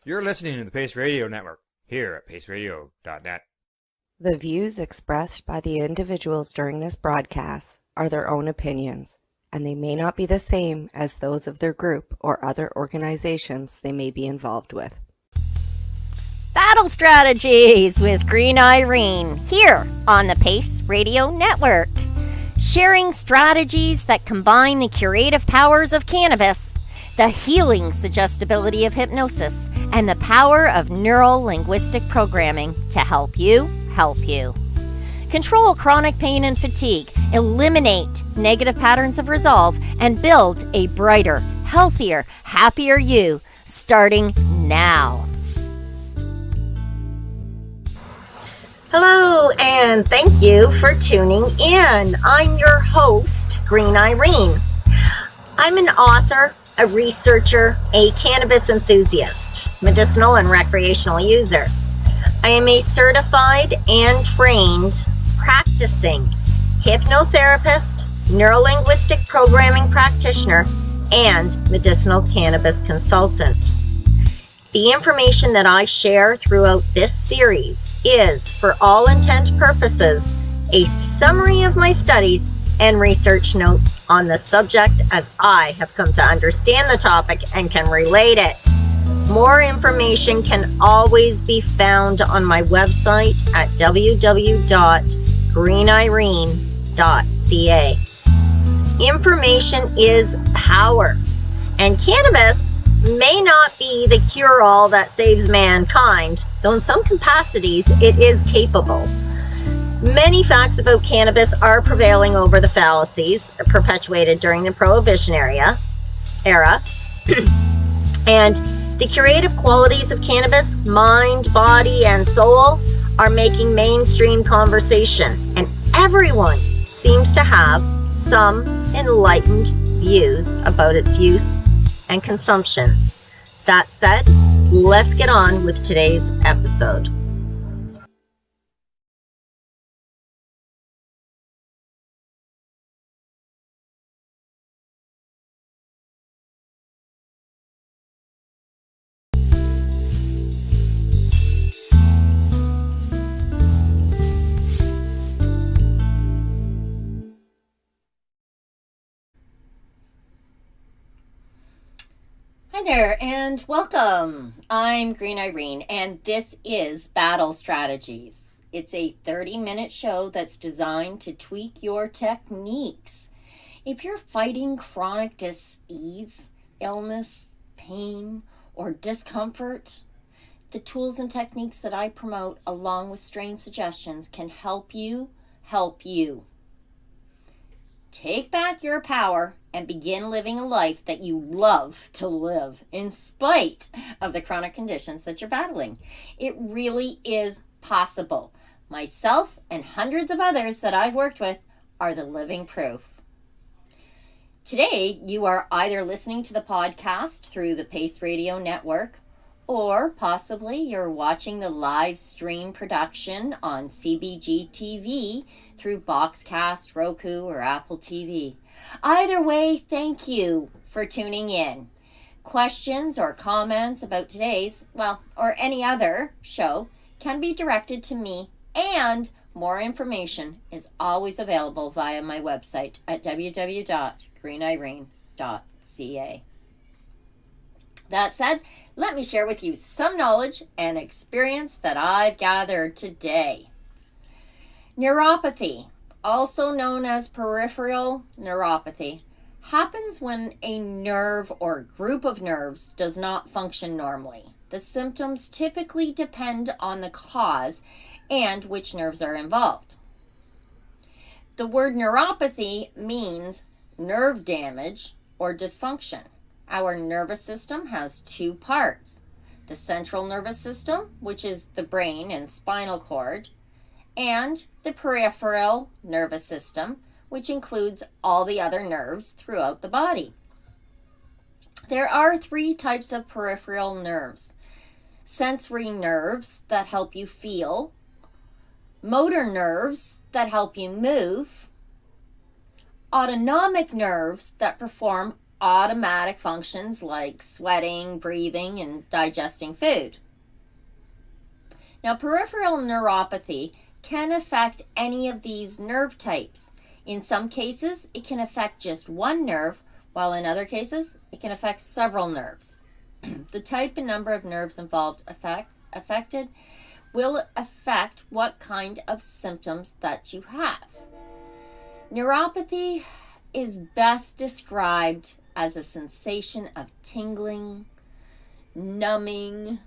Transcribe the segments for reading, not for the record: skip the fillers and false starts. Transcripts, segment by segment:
You're listening to the Pace Radio Network here at paceradio.net. The views expressed by the individuals during this broadcast are their own opinions, and they may not be the same as those of their group or other organizations they may be involved with. Battle Strategies with Green Irene here on the Pace Radio Network. Sharing strategies that combine the curative powers of cannabis, the healing suggestibility of hypnosis, and the power of neuro-linguistic programming to help you help you. Control chronic pain and fatigue, eliminate negative patterns of resolve, and build a brighter, healthier, happier you, starting now. Hello, and thank you for tuning in. I'm your host, Green Irene. I'm an author, a researcher, a cannabis enthusiast, medicinal and recreational user. I am a certified and trained practicing hypnotherapist, neurolinguistic programming practitioner, and medicinal cannabis consultant. The information that I share throughout this series is, for all intent purposes, a summary of my studies and research notes on the subject as I have come to understand the topic and can relate it. More information can always be found on my website at www.greenirene.ca. Information is power, and cannabis may not be the cure-all that saves mankind, though in some capacities it is capable. Many facts about cannabis are prevailing over the fallacies perpetuated during the Prohibition era, and the curative qualities of cannabis, mind, body, and soul, are making mainstream conversation, and everyone seems to have some enlightened views about its use and consumption. That said, let's get on with today's episode. Hi there, and welcome. I'm Green Irene, and this is Battle Strategies. It's a 30-minute show that's designed to tweak your techniques. If you're fighting chronic dis-ease, illness, pain, or discomfort, the tools and techniques that I promote, along with strain suggestions, can help you help you. Take back your power and begin living a life that you love to live in spite of the chronic conditions that you're battling. It really is possible. Myself and hundreds of others that I've worked with are the living proof. Today, you are either listening to the podcast through the Pace Radio Network, or possibly you're watching the live stream production on CBG TV through Boxcast, Roku, or Apple TV. Either way, thank you for tuning in. Questions or comments about today's, or any other show can be directed to me, and more information is always available via my website at www.greenirene.ca. That said, let me share with you some knowledge and experience that I've gathered today. Neuropathy, also known as peripheral neuropathy, happens when a nerve or group of nerves does not function normally. The symptoms typically depend on the cause and which nerves are involved. The word neuropathy means nerve damage or dysfunction. Our nervous system has two parts: the central nervous system, which is the brain and spinal cord, and the peripheral nervous system, which includes all the other nerves throughout the body. There are three types of peripheral nerves: sensory nerves that help you feel, motor nerves that help you move, autonomic nerves that perform automatic functions like sweating, breathing, and digesting food. Now, peripheral neuropathy can affect any of these nerve types. In some cases, it can affect just one nerve, while in other cases, it can affect several nerves. The type and number of nerves involved affected will affect what kind of symptoms that you have. Neuropathy is best described as a sensation of tingling, numbing,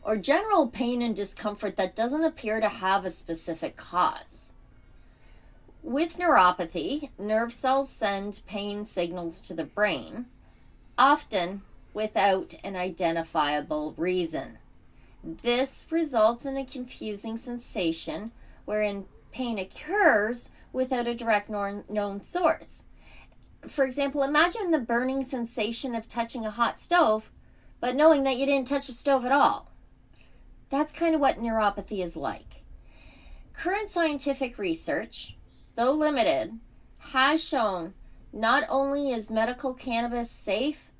or general pain and discomfort that doesn't appear to have a specific cause. With neuropathy, nerve cells send pain signals to the brain, often without an identifiable reason. This results in a confusing sensation wherein pain occurs without a direct known source. For example, imagine the burning sensation of touching a hot stove, but knowing that you didn't touch the stove at all. That's kind of what neuropathy is like. Current scientific research, though limited, has shown not only is medical cannabis safe,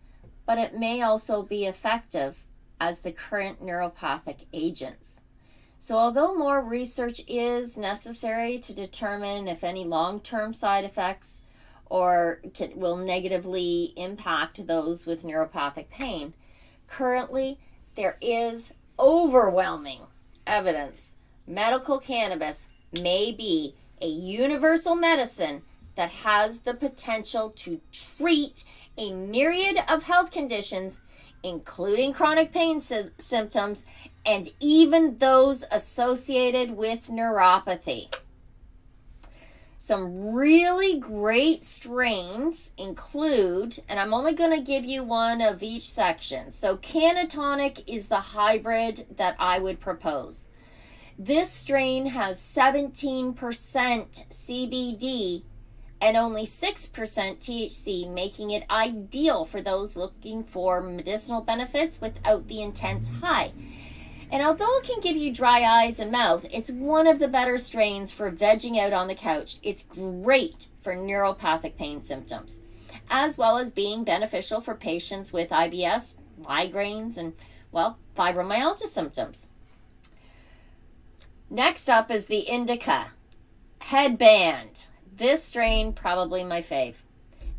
but it may also be effective as the current neuropathic agents. So although more research is necessary to determine if any long-term side effects will negatively impact those with neuropathic pain, currently there is overwhelming evidence medical cannabis may be a universal medicine that has the potential to treat a myriad of health conditions, including chronic pain symptoms and even those associated with neuropathy. Some really great strains include, and I'm only going to give you one of each section. So Canatonic is the hybrid that I would propose. This strain has 17% CBD and only 6% THC, making it ideal for those looking for medicinal benefits without the intense high. And although it can give you dry eyes and mouth, it's one of the better strains for vegging out on the couch. It's great for neuropathic pain symptoms, as well as being beneficial for patients with IBS, migraines, and, fibromyalgia symptoms. Next up is the Indica Headband. This strain, probably my fave.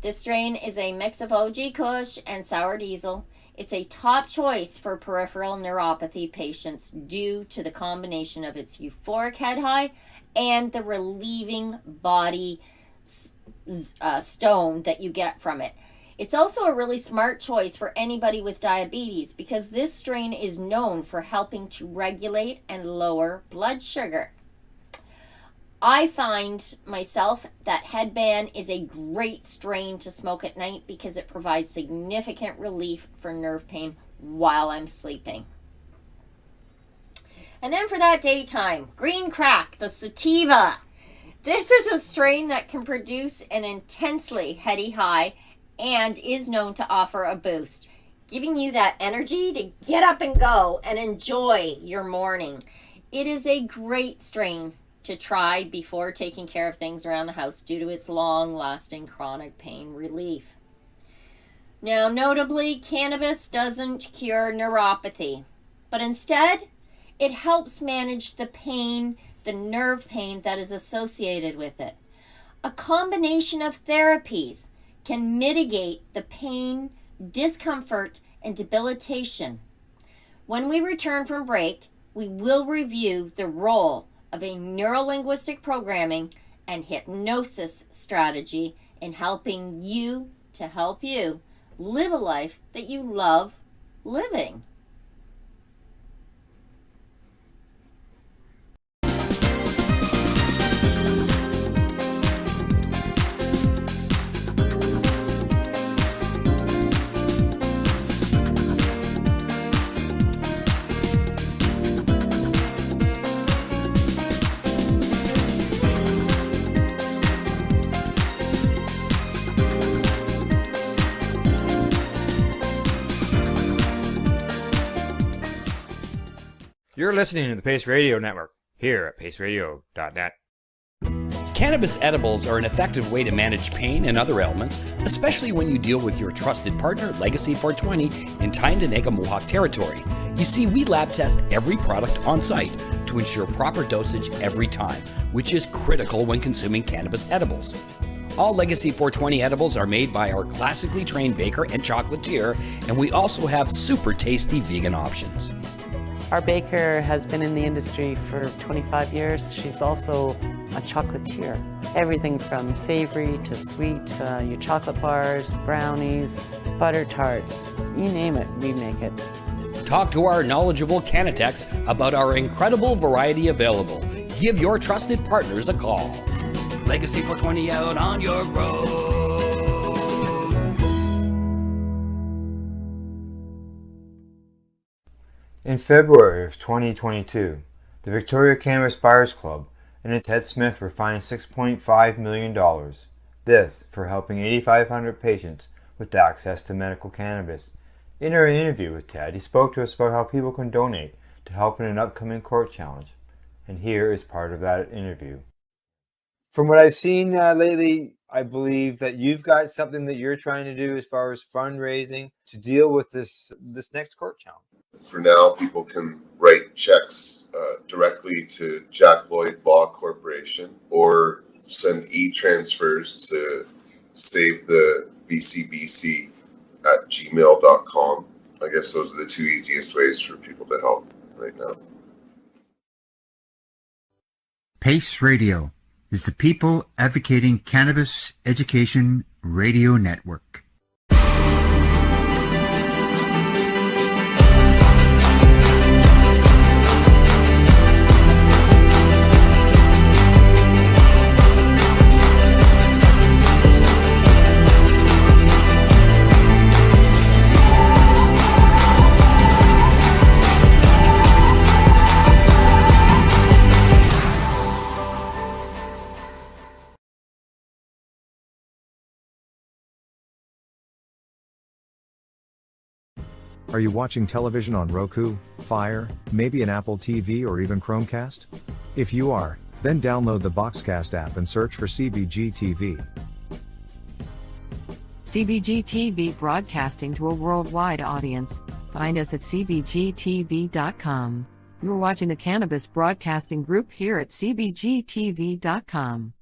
This strain is a mix of OG Kush and Sour Diesel. It's a top choice for peripheral neuropathy patients due to the combination of its euphoric head high and the relieving body stone that you get from it. It's also a really smart choice for anybody with diabetes because this strain is known for helping to regulate and lower blood sugar. I find myself that Headband is a great strain to smoke at night because it provides significant relief for nerve pain while I'm sleeping. And then for that daytime, Green Crack, the Sativa. This is a strain that can produce an intensely heady high and is known to offer a boost, giving you that energy to get up and go and enjoy your morning. It is a great strain to try before taking care of things around the house due to its long-lasting chronic pain relief. Now, notably, cannabis doesn't cure neuropathy, but instead, it helps manage the pain, the nerve pain that is associated with it. A combination of therapies can mitigate the pain, discomfort, and debilitation. When we return from break, we will review the role of a neurolinguistic programming and hypnosis strategy in helping you to help you live a life that you love living. You're listening to the Pace Radio Network here at paceradio.net. Cannabis edibles are an effective way to manage pain and other ailments, especially when you deal with your trusted partner, Legacy 420, in Tyendinaga Mohawk territory. You see, we lab test every product on site to ensure proper dosage every time, which is critical when consuming cannabis edibles. All Legacy 420 edibles are made by our classically trained baker and chocolatier, and we also have super tasty vegan options. Our baker has been in the industry for 25 years. She's also a chocolatier. Everything from savory to sweet, your chocolate bars, brownies, butter tarts, you name it, we make it. Talk to our knowledgeable Cannatex about our incredible variety available. Give your trusted partners a call. Legacy 420 out on your road. In February of 2022, the Victoria Cannabis Buyers Club and Ted Smith were fined $6.5 million. This for helping 8,500 patients with access to medical cannabis. In our interview with Ted, he spoke to us about how people can donate to help in an upcoming court challenge. And here is part of that interview. From what I've seen lately, I believe that you've got something that you're trying to do as far as fundraising to deal with this next court challenge. For now, people can write checks directly to Jack Lloyd Law Corporation or send e-transfers to save the VCBC at gmail.com. I guess those are the two easiest ways for people to help right now. PACE Radio is the People Advocating Cannabis Education Radio Network. Are you watching television on Roku, Fire, maybe an Apple TV or even Chromecast? If you are, then download the Boxcast app and search for CBG TV. CBG TV broadcasting to a worldwide audience. Find us at cbgtv.com. You're watching the Cannabis Broadcasting Group here at cbgtv.com.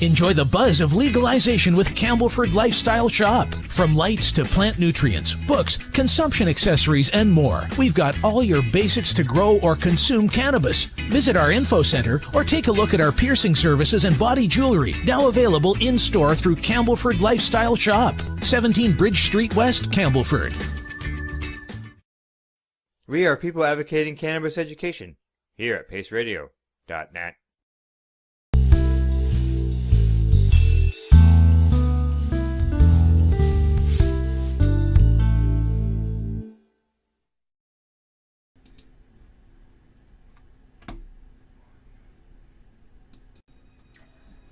Enjoy the buzz of legalization with Campbellford Lifestyle Shop. From lights to plant nutrients, books, consumption accessories, and more, we've got all your basics to grow or consume cannabis. Visit our info center or take a look at our piercing services and body jewelry, now available in-store through Campbellford Lifestyle Shop, 17 Bridge Street West, Campbellford. We are people advocating cannabis education here at paceradio.net.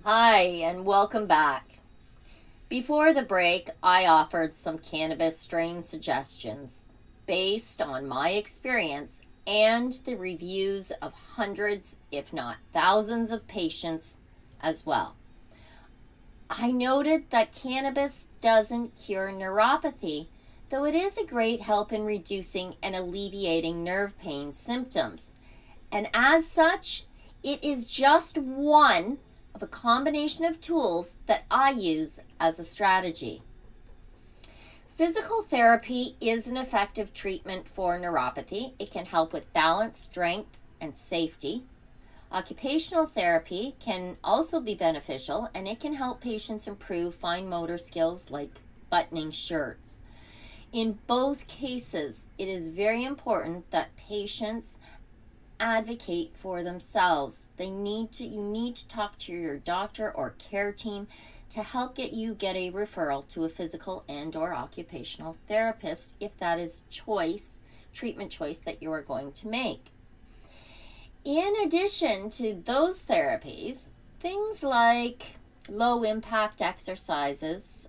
Hi, and welcome back. Before the break, I offered some cannabis strain suggestions based on my experience and the reviews of hundreds, if not thousands, of patients as well. I noted that cannabis doesn't cure neuropathy, though it is a great help in reducing and alleviating nerve pain symptoms. And as such, it is just one of a combination of tools that I use as a strategy. Physical therapy is an effective treatment for neuropathy. It can help with balance, strength, and safety. Occupational therapy can also be beneficial, and it can help patients improve fine motor skills like buttoning shirts. In both cases, it is very important that patients advocate for themselves. You need to talk to your doctor or care team to help get a referral to a physical and or occupational therapist if that is treatment choice that you are going to make. In addition to those therapies, things like low impact exercises,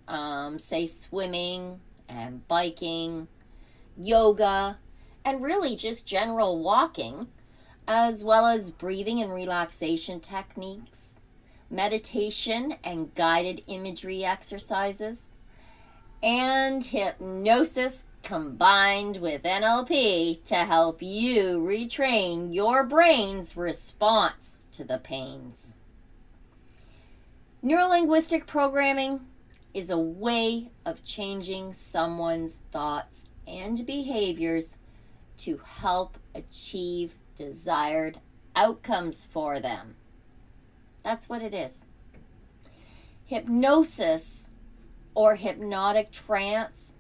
say swimming and biking, yoga, and really just general walking as well as breathing and relaxation techniques, meditation and guided imagery exercises, and hypnosis combined with NLP to help you retrain your brain's response to the pains. Neurolinguistic programming is a way of changing someone's thoughts and behaviors to help achieve desired outcomes for them. That's what it is. Hypnosis or hypnotic trance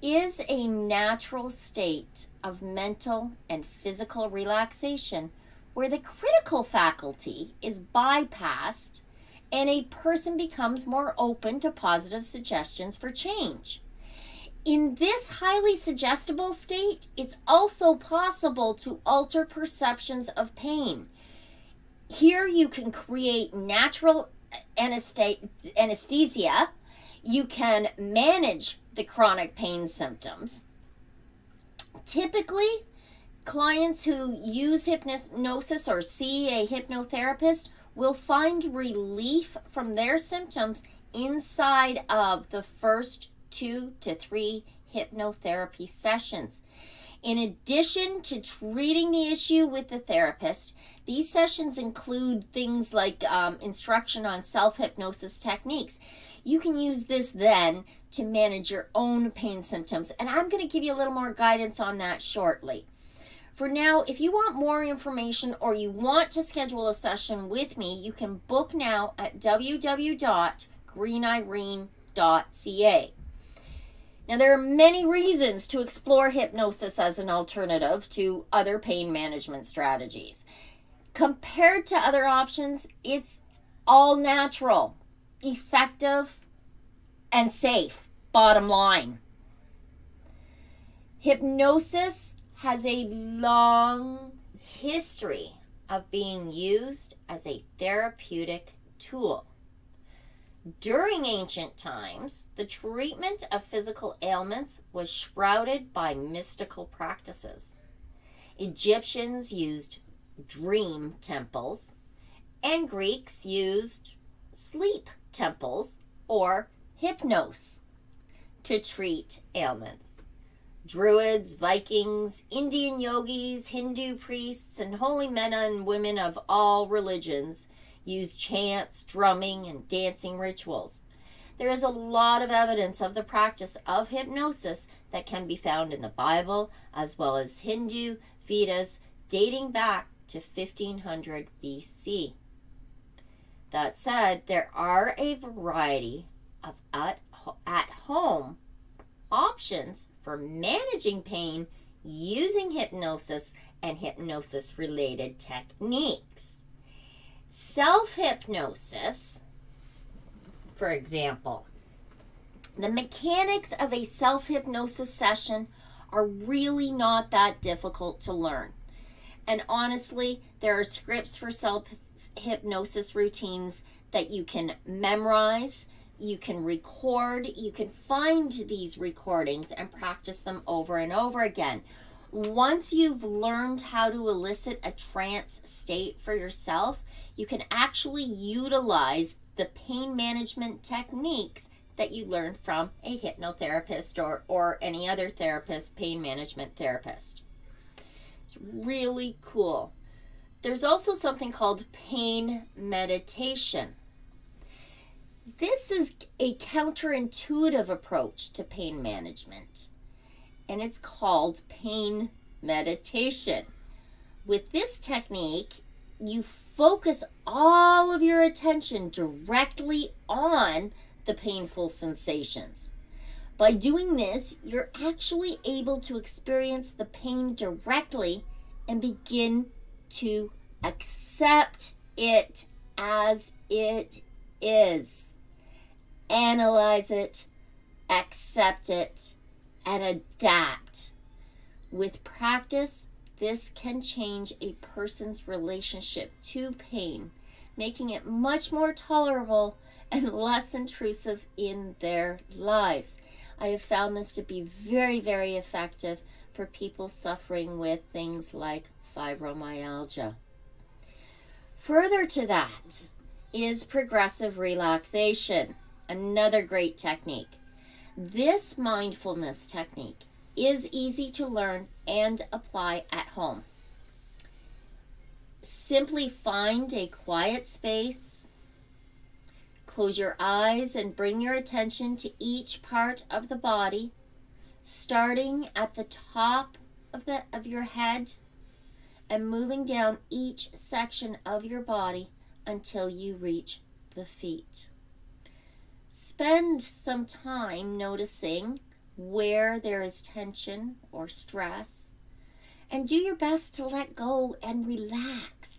is a natural state of mental and physical relaxation where the critical faculty is bypassed and a person becomes more open to positive suggestions for change. In this highly suggestible state, it's also possible to alter perceptions of pain. Here you can create natural anesthesia. You can manage the chronic pain symptoms. Typically, clients who use hypnosis or see a hypnotherapist will find relief from their symptoms inside of the first 2 to 3 hypnotherapy sessions. In addition to treating the issue with the therapist, these sessions include things like instruction on self-hypnosis techniques. You can use this then to manage your own pain symptoms, and I'm going to give you a little more guidance on that shortly. For now, if you want more information or you want to schedule a session with me, you can book now at www.greenirene.ca. Now, there are many reasons to explore hypnosis as an alternative to other pain management strategies. Compared to other options, it's all natural, effective, and safe, bottom line. Hypnosis has a long history of being used as a therapeutic tool. During ancient times, the treatment of physical ailments was shrouded by mystical practices. Egyptians used dream temples, and Greeks used sleep temples or hypnos to treat ailments. Druids, Vikings, Indian yogis, Hindu priests, and holy men and women of all religions used chants, drumming, and dancing rituals. There is a lot of evidence of the practice of hypnosis that can be found in the Bible, as well as Hindu Vedas dating back to 1500 BC. That said, there are a variety of at-home options for managing pain using hypnosis and hypnosis-related techniques. Self-hypnosis, for example, the mechanics of a self-hypnosis session are really not that difficult to learn. And honestly, there are scripts for self-hypnosis routines that you can memorize, you can record, you can find these recordings and practice them over and over again. Once you've learned how to elicit a trance state for yourself, you can actually utilize the pain management techniques that you learned from a hypnotherapist or any other therapist, pain management therapist. It's really cool. There's also something called pain meditation. This is a counterintuitive approach to pain management, and it's called pain meditation. With this technique, you focus all of your attention directly on the painful sensations. By doing this, you're actually able to experience the pain directly and begin to accept it as it is. Analyze it, accept it, and adapt. With practice, this can change a person's relationship to pain, making it much more tolerable and less intrusive in their lives. I have found this to be very, very effective for people suffering with things like fibromyalgia. Further to that is progressive relaxation, another great technique. This mindfulness technique is easy to learn and apply at home. Simply find a quiet space, close your eyes, and bring your attention to each part of the body, starting at the top of your head and moving down each section of your body until you reach the feet. Spend some time noticing where there is tension or stress, and do your best to let go and relax.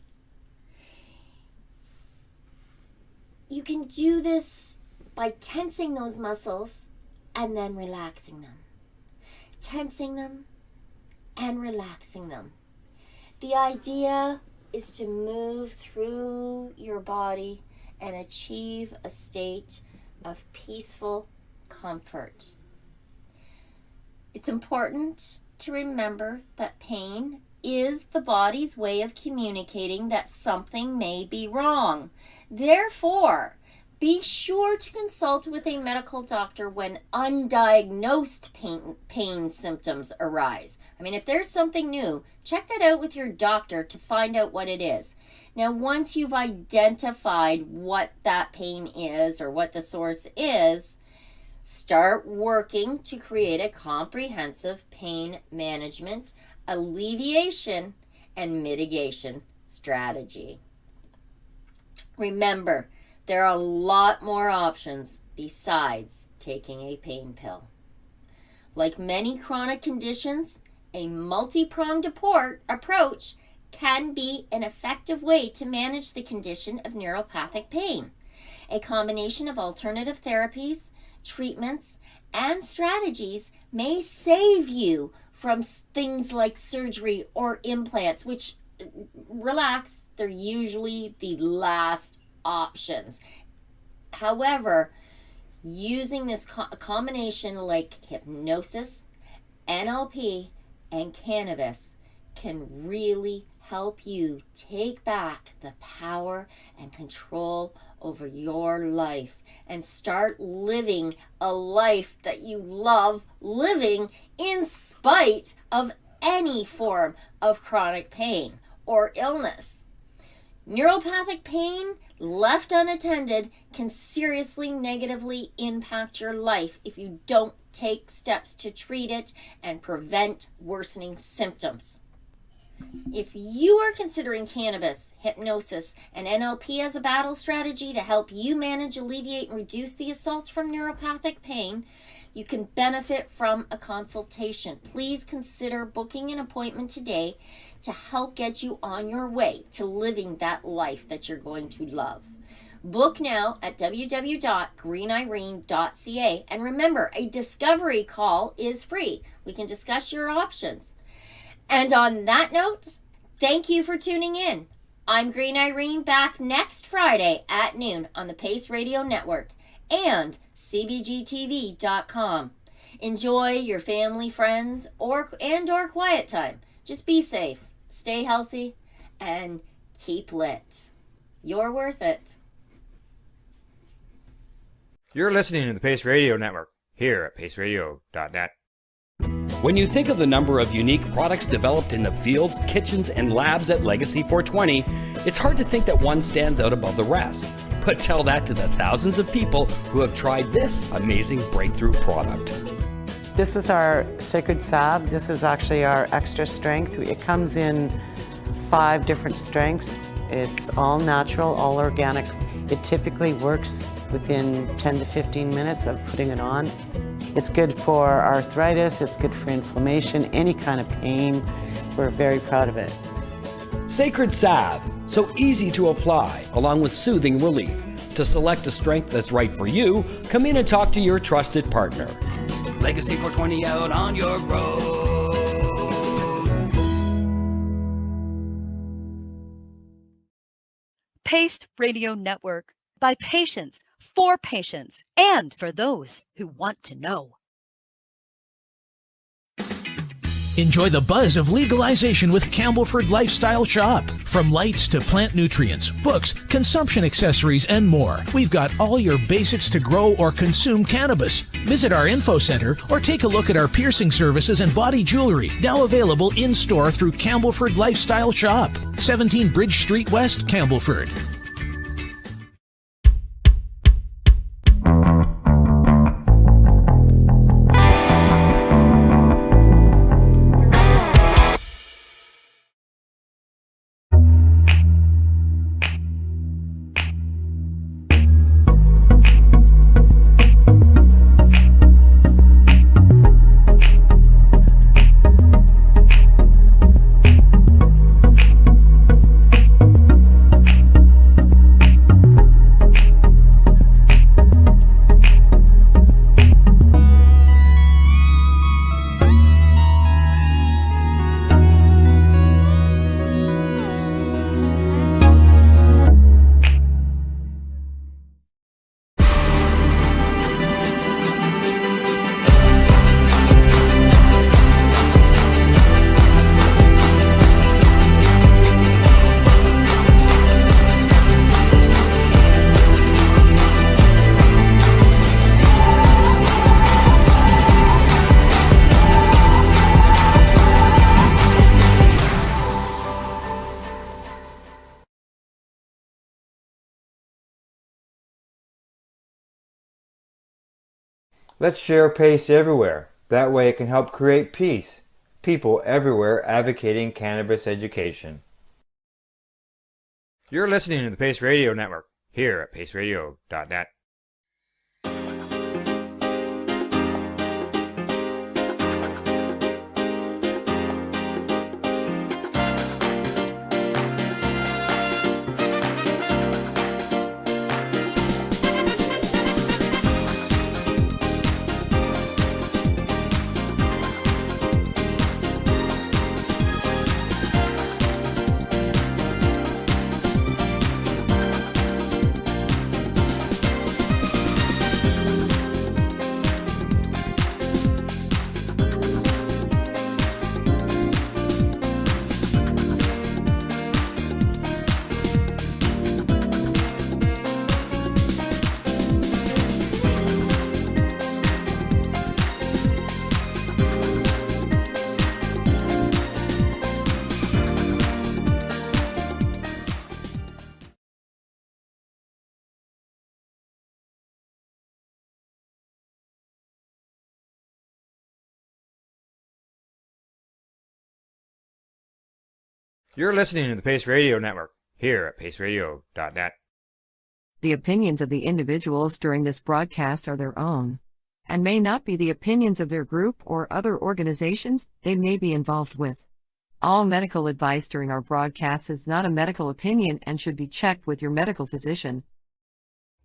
You can do this by tensing those muscles and then relaxing them. Tensing them and relaxing them. The idea is to move through your body and achieve a state of peaceful comfort. It's important to remember that pain is the body's way of communicating that something may be wrong. Therefore, be sure to consult with a medical doctor when undiagnosed pain symptoms arise. I mean, if there's something new, check that out with your doctor to find out what it is. Now, once you've identified what that pain is or what the source is, start working to create a comprehensive pain management, alleviation, and mitigation strategy. Remember, there are a lot more options besides taking a pain pill. Like many chronic conditions, a multi-pronged approach can be an effective way to manage the condition of neuropathic pain. A combination of alternative therapies, treatments, and strategies may save you from things like surgery or implants, which, relax, they're usually the last options. However, using this combination like hypnosis, NLP, and cannabis can really help you take back the power and control over your life and start living a life that you love living in spite of any form of chronic pain or illness. Neuropathic pain, left unattended, can seriously negatively impact your life if you don't take steps to treat it and prevent worsening symptoms. If you are considering cannabis, hypnosis, and NLP as a battle strategy to help you manage, alleviate, and reduce the assaults from neuropathic pain, you can benefit from a consultation. Please consider booking an appointment today to help get you on your way to living that life that you're going to love. Book now at www.greenirene.ca. And remember, a discovery call is free. We can discuss your options. And on that note, thank you for tuning in. I'm Green Irene, back next Friday at noon on the Pace Radio Network and cbgtv.com. Enjoy your family, friends, or quiet time. Just be safe, stay healthy, and keep lit. You're worth it. You're listening to the Pace Radio Network here at paceradio.net. When you think of the number of unique products developed in the fields, kitchens, and labs at Legacy 420, it's hard to think that one stands out above the rest. But tell that to the thousands of people who have tried this amazing breakthrough product. This is our Sacred Salve. This is actually our extra strength. It comes in 5 different strengths. It's all natural, all organic. It typically works within 10 to 15 minutes of putting it on. It's good for arthritis, it's good for inflammation, any kind of pain. We're very proud of it. Sacred Salve, so easy to apply, along with soothing relief. To select a strength that's right for you, come in and talk to your trusted partner. Legacy 420 out on your road. Pace Radio Network, by patients, for patients, and for those who want to know. Enjoy the buzz of legalization with Campbellford Lifestyle Shop. From lights to plant nutrients, books, consumption accessories, and more, we've got all your basics to grow or consume cannabis. Visit our info center or take a look at our piercing services and body jewelry, now available in-store through Campbellford Lifestyle Shop, 17 Bridge Street West, Campbellford. Let's share PACE everywhere. That way it can help create peace. People everywhere advocating cannabis education. You're listening to the PACE Radio Network here at paceradio.net. You're listening to the PACE Radio Network here at paceradio.net. The opinions of the individuals during this broadcast are their own, and may not be the opinions of their group or other organizations they may be involved with. All medical advice during our broadcast is not a medical opinion and should be checked with your medical physician.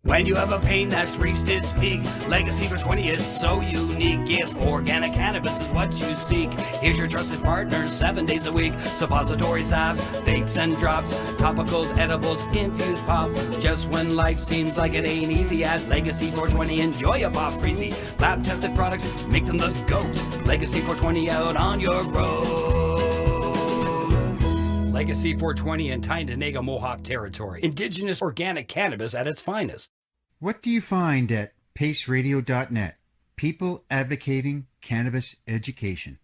When you have a pain that's reached its peak, Legacy for 20, it's so unique. If organic cannabis is what you seek, here's your trusted partner 7 days a week. Suppository salves, vapes and drops, topicals, edibles, infused pop. Just when life seems like it ain't easy, at Legacy 420, enjoy a pop freezy. Lab tested products, make them the GOAT. Legacy 420 out on your road. Legacy 420 in Tyndonega Mohawk territory. Indigenous organic cannabis at its finest. What do you find at paceradio.net? People advocating cannabis education.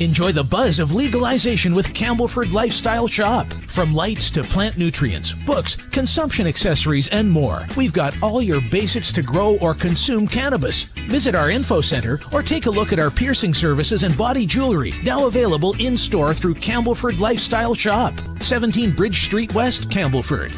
Enjoy the buzz of legalization with Campbellford Lifestyle Shop. From lights to plant nutrients, books, consumption accessories, and more, we've got all your basics to grow or consume cannabis. Visit our info center or take a look at our piercing services and body jewelry, now available in-store through Campbellford Lifestyle Shop, 17 Bridge Street West, Campbellford.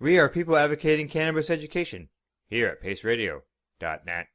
We are people advocating cannabis education here at paceradio.net.